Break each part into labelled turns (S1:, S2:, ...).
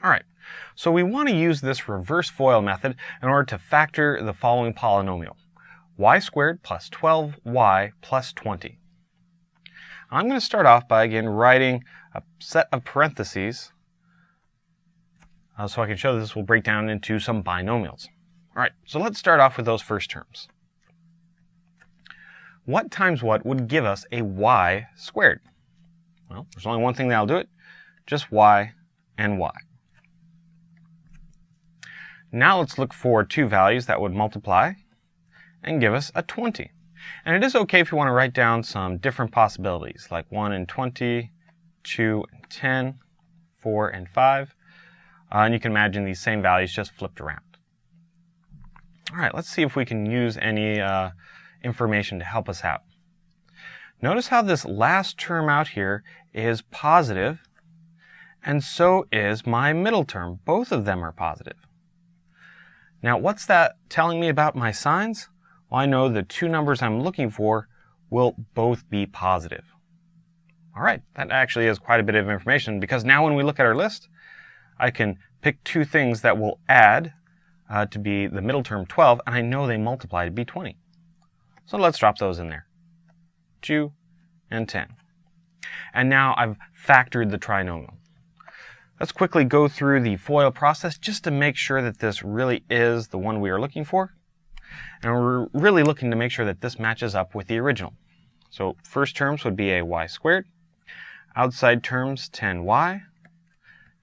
S1: All right, so we want to use this reverse FOIL method in order to factor the following polynomial: y squared plus 12y plus 20. I'm going to start off by again writing a set of parentheses so I can show that this will break down into some binomials. All right, so let's start off with those first terms. What times what would give us a y squared? Well, there's only one thing that'll do it, just y and y. Now let's look for two values that would multiply and give us a 20. And it is okay if you want to write down some different possibilities, like 1 and 20, 2 and 10, 4 and 5. And you can imagine these same values just flipped around. All right, let's see if we can use any information to help us out. Notice how this last term out here is positive, and so is my middle term. Both of them are positive. Now, what's that telling me about my signs? Well, I know the two numbers I'm looking for will both be positive. All right, that actually is quite a bit of information, because now when we look at our list, I can pick two things that will add to be the middle term 12, and I know they multiply to be 20. So let's drop those in there. 2 and 10. And now I've factored the trinomial. Let's quickly go through the FOIL process just to make sure that this really is the one we are looking for. And we're really looking to make sure that this matches up with the original. So first terms would be a y squared, outside terms 10y,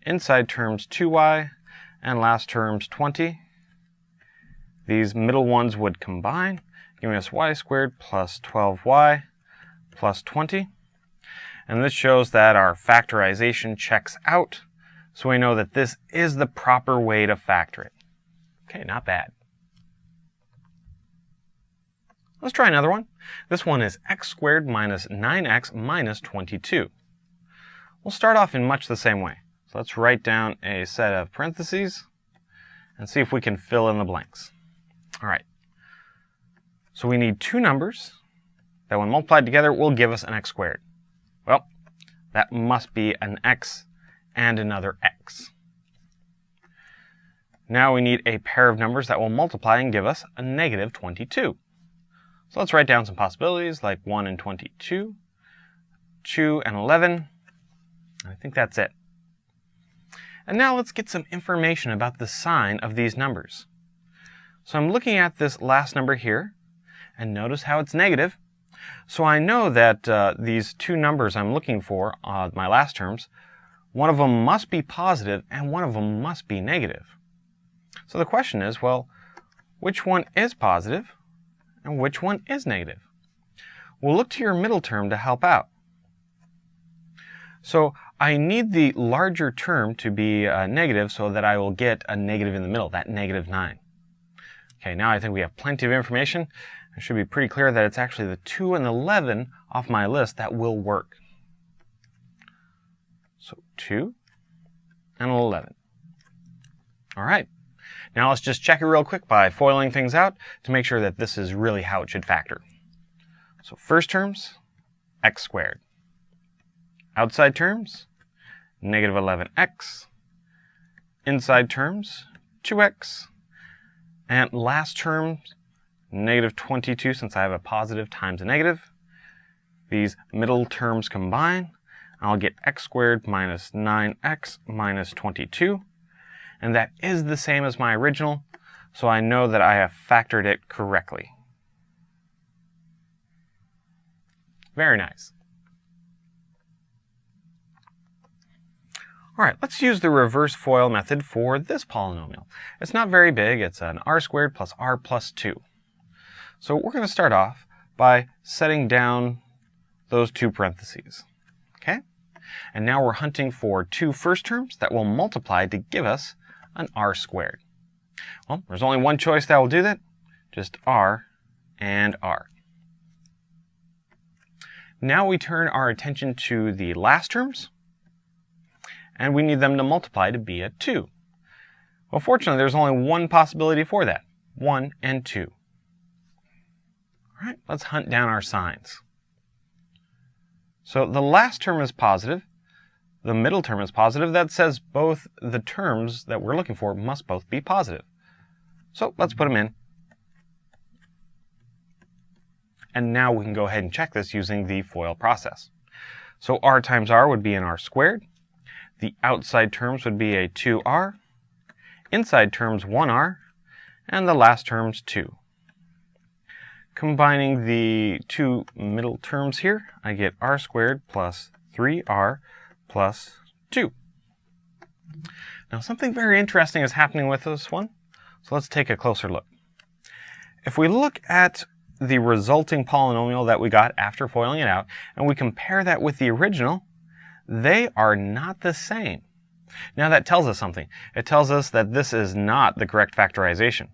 S1: inside terms 2y, and last terms 20. These middle ones would combine, giving us y squared plus 12y plus 20. And this shows that our factorization checks out, so we know that this is the proper way to factor it. Okay, not bad. Let's try another one. This one is x squared minus 9x minus 22. We'll start off in much the same way. So let's write down a set of parentheses and see if we can fill in the blanks. All right. So we need two numbers that when multiplied together will give us an x squared. Well, that must be an x and another x. Now we need a pair of numbers that will multiply and give us a negative 22. So let's write down some possibilities like 1 and 22, 2 and 11. I think that's it. And now let's get some information about the sign of these numbers. So I'm looking at this last number here, and notice how it's negative. So I know that these two numbers I'm looking for, my last terms, one of them must be positive and one of them must be negative. So the question is, well, which one is positive and which one is negative? We'll look to your middle term to help out. So I need the larger term to be negative so that I will get a negative in the middle, that negative 9. Okay, now I think we have plenty of information. It should be pretty clear that it's actually the 2 and 11 off my list that will work. So 2 and 11. All right. Now let's just check it real quick by foiling things out to make sure that this is really how it should factor. So first terms, x squared. Outside terms, negative 11x. Inside terms, 2x. And last term, negative 22, since I have a positive times a negative. These middle terms combine. I'll get x squared minus 9x minus 22. And that is the same as my original, so I know that I have factored it correctly. Very nice. All right, let's use the reverse FOIL method for this polynomial. It's not very big. It's an r squared plus r plus 2. So we're going to start off by setting down those two parentheses. Okay? And now we're hunting for two first terms that will multiply to give us an r squared. Well, there's only one choice that will do that. Just r and r. Now we turn our attention to the last terms, and we need them to multiply to be a 2. Well, fortunately, there's only one possibility for that, 1 and 2. All right, let's hunt down our signs. So the last term is positive. the middle term is positive, that says both the terms that we're looking for must both be positive. So let's put them in. And now we can go ahead and check this using the FOIL process. So r times r would be an r squared. The outside terms would be a 2r. Inside terms 1r. And the last terms 2. Combining the two middle terms here, I get r squared plus 3r plus 2. Now something very interesting is happening with this one, so let's take a closer look. If we look at the resulting polynomial that we got after foiling it out, and we compare that with the original, they are not the same. Now that tells us something. It tells us that this is not the correct factorization.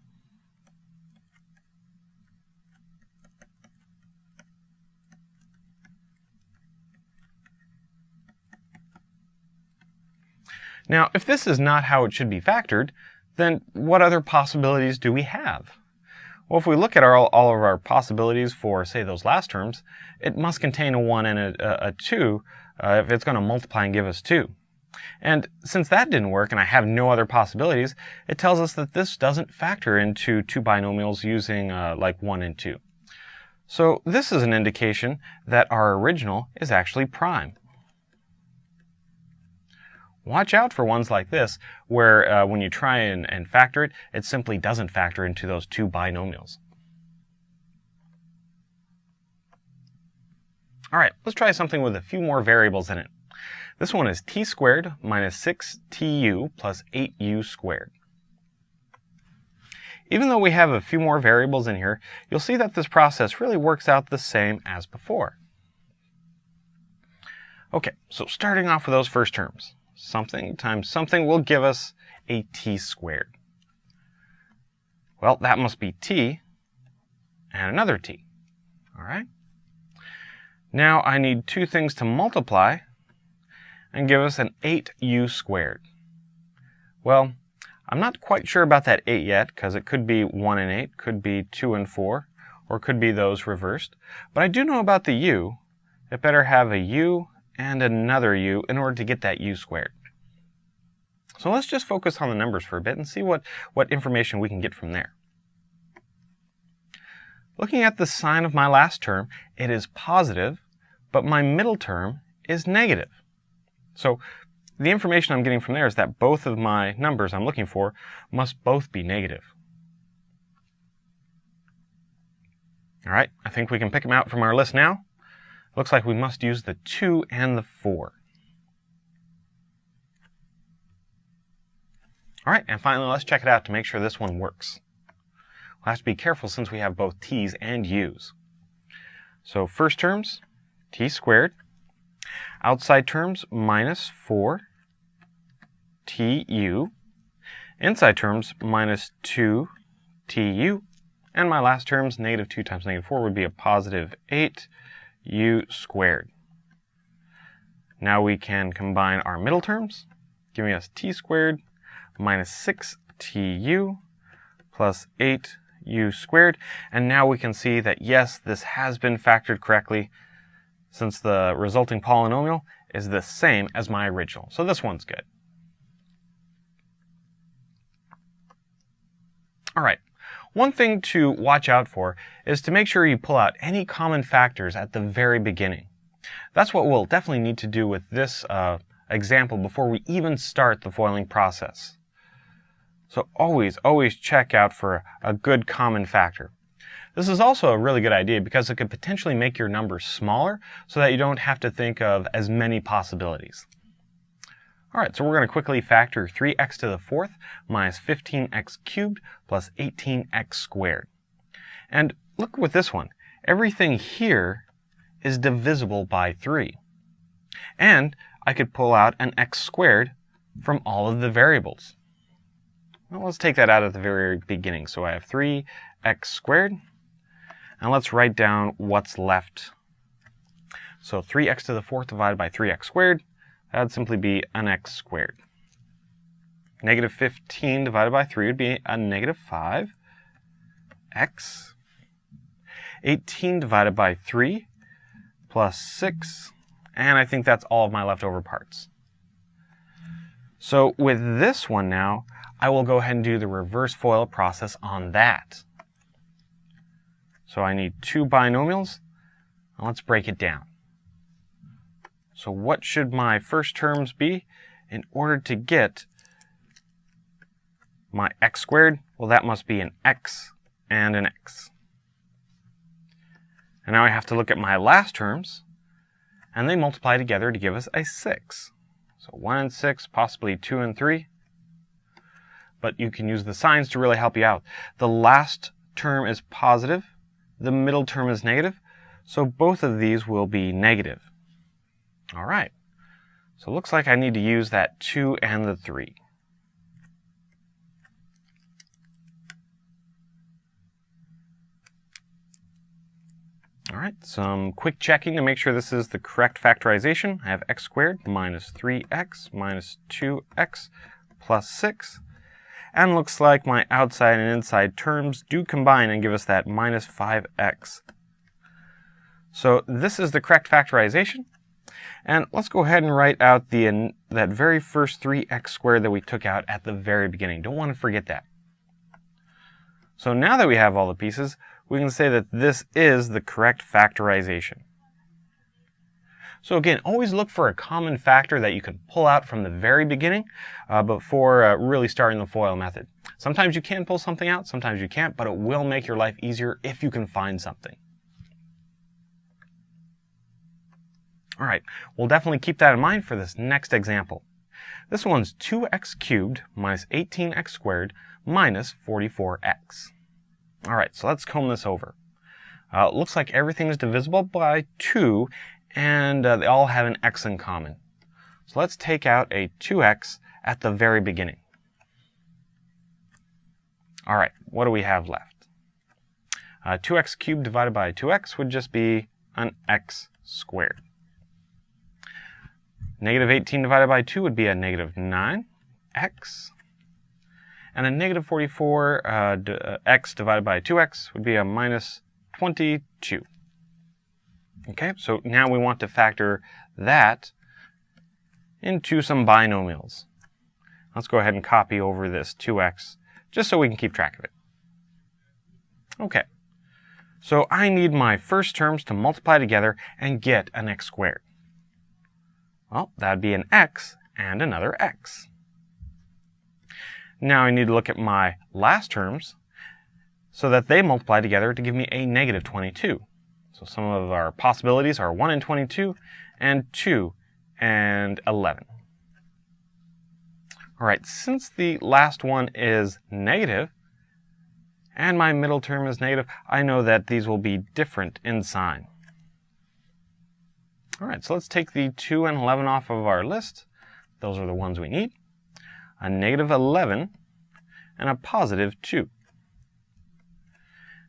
S1: Now, if this is not how it should be factored, then what other possibilities do we have? Well, if we look at all of our possibilities for, say, those last terms, it must contain a 1 and a 2 if it's going to multiply and give us 2. And since that didn't work and I have no other possibilities, it tells us that this doesn't factor into two binomials using like 1 and 2. So this is an indication that our original is actually prime. Watch out for ones like this, where when you try and factor it, it simply doesn't factor into those two binomials. All right, let's try something with a few more variables in it. This one is t squared minus 6tu plus 8u squared. Even though we have a few more variables in here, you'll see that this process really works out the same as before. Okay, so starting off with those first terms. Something times something will give us a t squared. Well, that must be t and another t. All right? Now I need two things to multiply and give us an 8u squared. Well, I'm not quite sure about that 8 yet, because it could be 1 and 8, could be 2 and 4, or could be those reversed. But I do know about the u. It better have a u and another u in order to get that u squared. So let's just focus on the numbers for a bit and see what information we can get from there. Looking at the sign of my last term, it is positive, but my middle term is negative. So the information I'm getting from there is that both of my numbers I'm looking for must both be negative. All right, I think we can pick them out from our list now. Looks like we must use the 2 and the 4. All right, and finally, let's check it out to make sure this one works. We'll have to be careful since we have both t's and u's. So first terms, t squared. Outside terms, minus 4 tu. Inside terms, minus 2 tu. And my last terms, negative 2 times negative 4, would be a positive 8 u squared. Now we can combine our middle terms, giving us t squared minus 6tu plus 8u squared. And now we can see that, yes, this has been factored correctly since the resulting polynomial is the same as my original. So this one's good. All right. One thing to watch out for is to make sure you pull out any common factors at the very beginning. That's what we'll definitely need to do with this example before we even start the foiling process. So always check out for a good common factor. This is also a really good idea because it could potentially make your numbers smaller so that you don't have to think of as many possibilities. All right, so we're going to quickly factor 3x to the 4th minus 15x cubed plus 18x squared. And look with this one. Everything here is divisible by 3. And I could pull out an x squared from all of the variables. Well, let's take that out at the very beginning. So I have 3x squared. And let's write down what's left. So 3x to the 4th divided by 3x squared. That would simply be an x squared. Negative 15 divided by 3 would be a negative 5x. 18 divided by 3 plus 6. And I think that's all of my leftover parts. So with this one now, I will go ahead and do the reverse FOIL process on that. So I need two binomials. Let's break it down. So what should my first terms be in order to get my x squared? Well, that must be an x and an x. And now I have to look at my last terms, and they multiply together to give us a 6. So 1 and 6, possibly 2 and 3. But you can use the signs to really help you out. The last term is positive, the middle term is negative, so both of these will be negative. All right, so it looks like I need to use that 2 and the 3. All right, some quick checking to make sure this is the correct factorization. I have x squared minus 3x minus 2x plus 6. And looks like my outside and inside terms do combine and give us that minus 5x. So this is the correct factorization. And let's go ahead and write out that very first 3x squared that we took out at the very beginning. Don't want to forget that. So now that we have all the pieces, we can say that this is the correct factorization. So again, always look for a common factor that you can pull out from the very beginning before really starting the FOIL method. Sometimes you can pull something out, sometimes you can't, but it will make your life easier if you can find something. All right, we'll definitely keep that in mind for this next example. This one's 2x cubed minus 18x squared minus 44x. All right, so let's comb this over. It looks like everything is divisible by 2, and they all have an x in common. So let's take out a 2x at the very beginning. All right, what do we have left? 2x cubed divided by 2x would just be an x squared. Negative 18 divided by 2 would be a negative 9x. And a negative 44 x divided by 2x would be a minus 22. Okay, so now we want to factor that into some binomials. Let's go ahead and copy over this 2x just so we can keep track of it. Okay, so I need my first terms to multiply together and get an x squared. Well, that would be an x and another x. Now I need to look at my last terms so that they multiply together to give me a negative 22. So some of our possibilities are 1 and 22 and 2 and 11. All right, since the last one is negative and my middle term is negative, I know that these will be different in sign. All right, so let's take the 2 and 11 off of our list. Those are the ones we need. A negative 11 and a positive 2.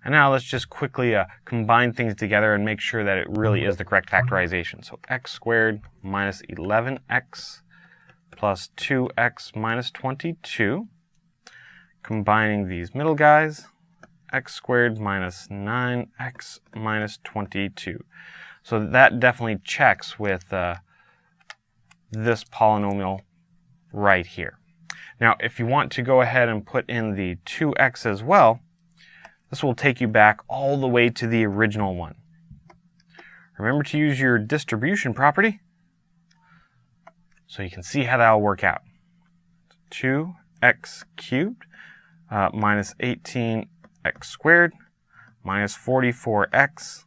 S1: And now let's just quickly combine things together and make sure that it really is the correct factorization. So x squared minus 11x plus 2x minus 22. Combining these middle guys, x squared minus 9x minus 22. So that definitely checks with this polynomial right here. Now, if you want to go ahead and put in the 2x as well, this will take you back all the way to the original one. Remember to use your distribution property so you can see how that will work out. 2x cubed minus 18x squared minus 44x.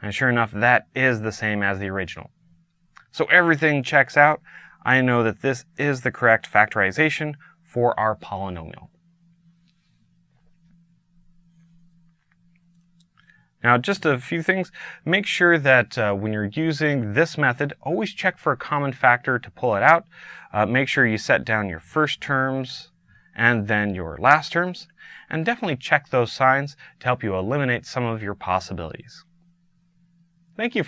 S1: And sure enough, that is the same as the original. So everything checks out. I know that this is the correct factorization for our polynomial. Now, just a few things. Make sure that when you're using this method, always check for a common factor to pull it out. Make sure you set down your first terms and then your last terms. And definitely check those signs to help you eliminate some of your possibilities. Thank you.